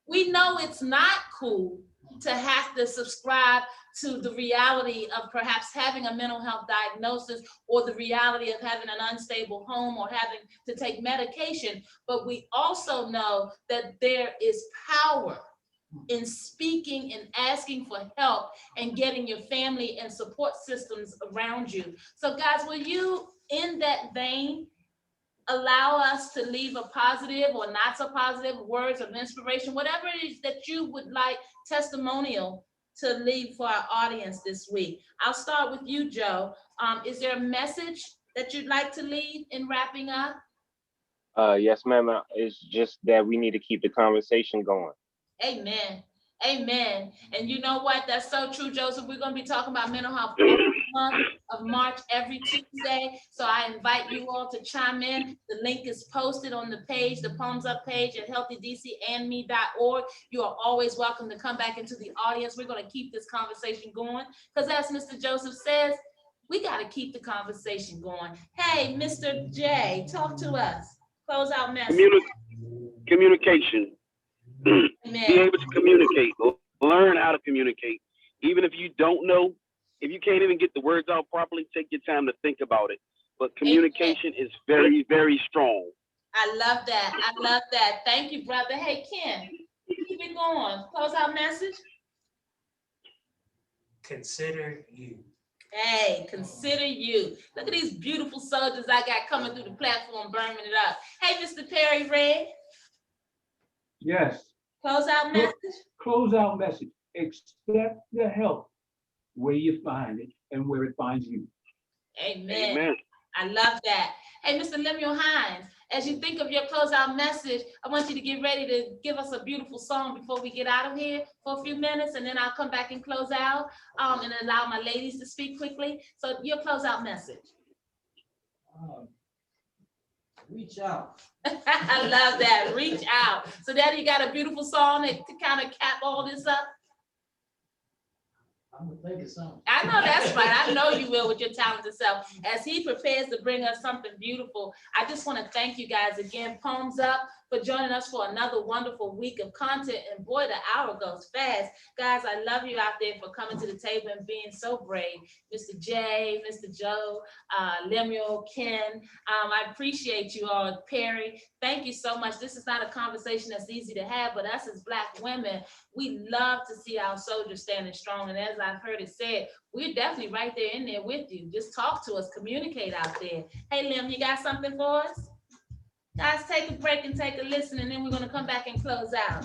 We know it's not cool to have to subscribe to the reality of perhaps having a mental health diagnosis or the reality of having an unstable home or having to take medication. But we also know that there is power in speaking and asking for help and getting your family and support systems around you. So guys, will you, in that vein, allow us to leave a positive or not so positive words of inspiration, whatever it is that you would like testimonial to leave for our audience this week? I'll start with you, Joe. Is there a message that you'd like to leave in wrapping up? Yes, ma'am. It's just that we need to keep the conversation going. Amen. Amen. And you know what? That's so true, Joseph. We're going to be talking about mental health month of March every Tuesday. So I invite you all to chime in. The link is posted on the page, the Palms Up page at healthydcandme.org. You are always welcome to come back into the audience. We're going to keep this conversation going because, as Mr. Joseph says, we got to keep the conversation going. Hey, Mr. J, talk to us. Close out message. Communication. Amen. Be able to communicate. Learn how to communicate. Even if you don't know, if you can't even get the words out properly, take your time to think about it. But communication is very, very strong. I love that. I love that. Thank you, brother. Hey, Ken, keep it going. Close out message. Consider you. Hey, consider you. Look at these beautiful soldiers I got coming through the platform, burning it up. Hey, Mr. Perry Red. Yes. Close out message. Close out message. Accept the help where you find it and where it finds you. Amen. Amen. I love that. Hey, Mr. Lemuel Hines, as you think of your closeout message, I want you to get ready to give us a beautiful song before we get out of here for a few minutes, and then I'll come back and close out and allow my ladies to speak quickly. So your closeout message. Reach out. I love that. Reach out. So Daddy, you got a beautiful song that to kind of cap all this up? I'm gonna think of something. I know that's right. I know you will with your talented self. As he prepares to bring us something beautiful, I just want to thank you guys again. Palms up for joining us for another wonderful week of content. And boy, the hour goes fast. Guys, I love you out there for coming to the table and being so brave. Mr. J, Mr. Joe, Lemuel, Ken, I appreciate you all. Perry, thank you so much. This is not a conversation that's easy to have, but us as Black women, we love to see our soldiers standing strong. And as I've heard it said, we're definitely right there in there with you. Just talk to us, communicate out there. Hey, Lim, you got something for us? Guys, take a break and take a listen, and then we're going to come back and close out.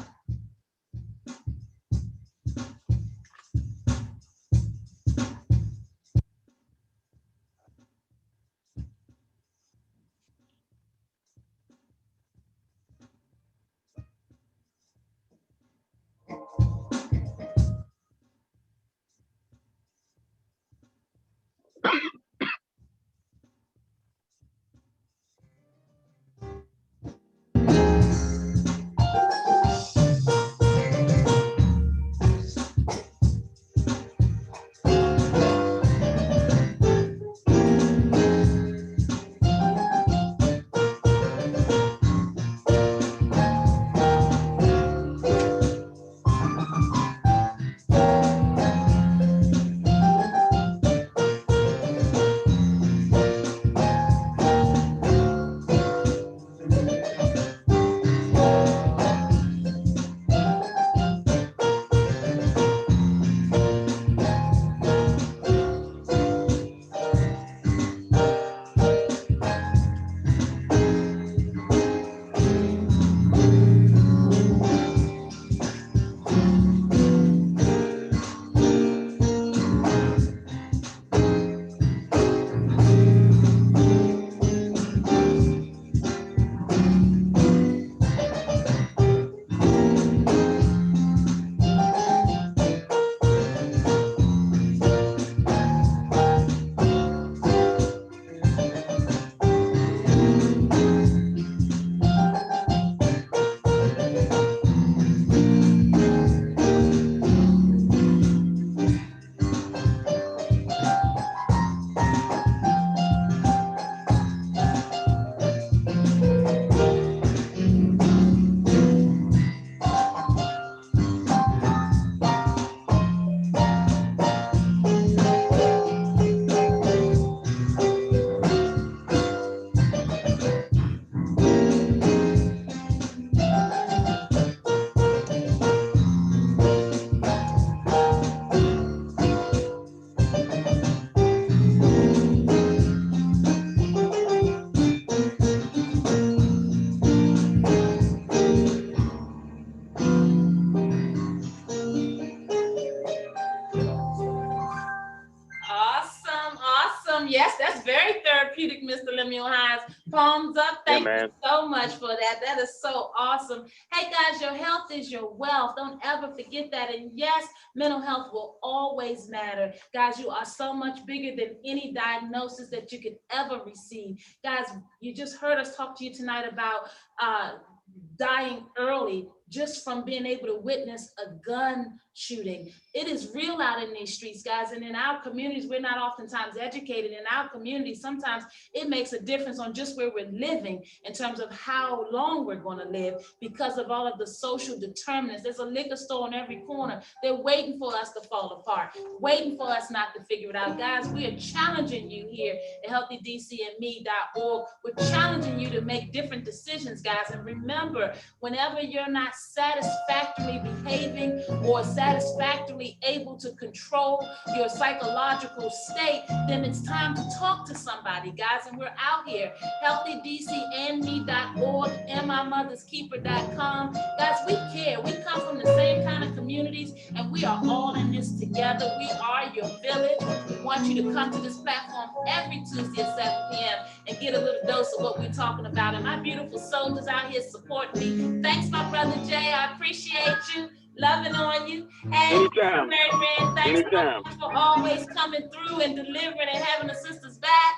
Palms up. Thank Yeah, you so much for that. That is so awesome. Hey guys, your health is your wealth. Don't ever forget that. And yes, mental health will always matter. Guys, you are so much bigger than any diagnosis that you could ever receive. Guys, you just heard us talk to you tonight about dying early just from being able to witness a gun shooting. It is real out in these streets, guys. And in our communities, we're not oftentimes educated. In our communities, sometimes it makes a difference on just where we're living in terms of how long we're going to live because of all of the social determinants. There's a liquor store on every corner. They're waiting for us to fall apart, waiting for us not to figure it out. Guys, we are challenging you here at healthydcandme.org. We're challenging you to make different decisions, guys. And remember, whenever you're not satisfactorily behaving or satisfactorily able to control your psychological state, then it's time to talk to somebody, guys. And we're out here, healthydcandme.org, andmymotherskeeper.com. Guys, we care. We come from the same kind of communities, and we are all in this together. We are your village. We want you to come to this platform every Tuesday at 7 p.m. and get a little dose of what we're talking about. And my beautiful soldiers out here supporting me. Thanks, my brother Jay. I appreciate you. Loving on you. Hey, Anytime. Mary Ann, thanks for always coming through and delivering and having the sisters back.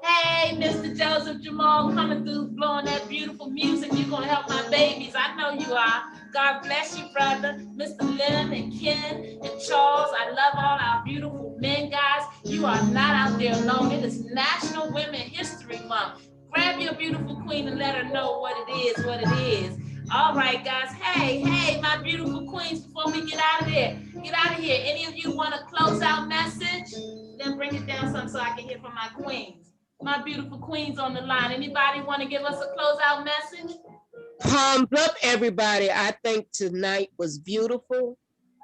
Hey, Mr. Joseph Jamal, coming through, blowing that beautiful music. You're going to help my babies. I know you are. God bless you, brother. Mr. Lynn and Ken and Charles. I love all our beautiful men, guys. You are not out there alone. It is National Women History Month. Grab your beautiful queen and let her know what it is, All right, guys. Hey, my beautiful queens, before we get out of here. Any of you want a closeout message? Then bring it down some so I can hear from my queens. My beautiful queens on the line. Anybody want to give us a closeout message? Palms up, everybody. I think tonight was beautiful.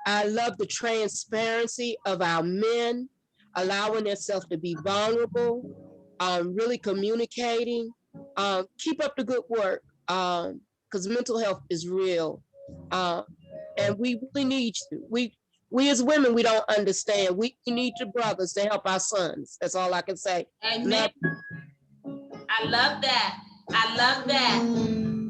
I love the transparency of our men, allowing themselves to be vulnerable, really communicating. Keep up the good work, because mental health is real. And we really need you. We as women, we don't understand. We need your brothers to help our sons. That's all I can say. Amen. I love that.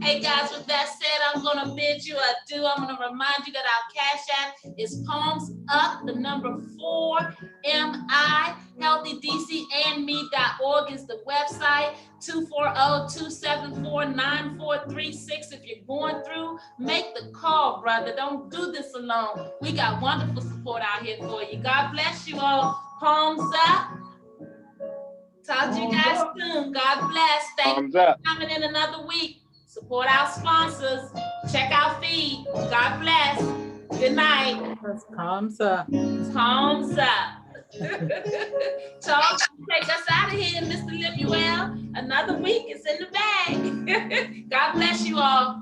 Hey guys, with that said, I'm gonna bid you adieu. I'm gonna remind you that our Cash App is palms up, the number 4MI. HealthyDCandme.org is the website. 240-274-9436. If you're going through, make the call, brother. Don't do this alone. We got wonderful support out here for you. God bless you all. Palms up. Talk to you guys soon. God bless. Thank you for coming in another week. Support our sponsors. Check our feed. God bless. Good night. Palms up. Palms up. Charles, take us out of here, Mr. Limuel. Another week is in the bag. God bless you all.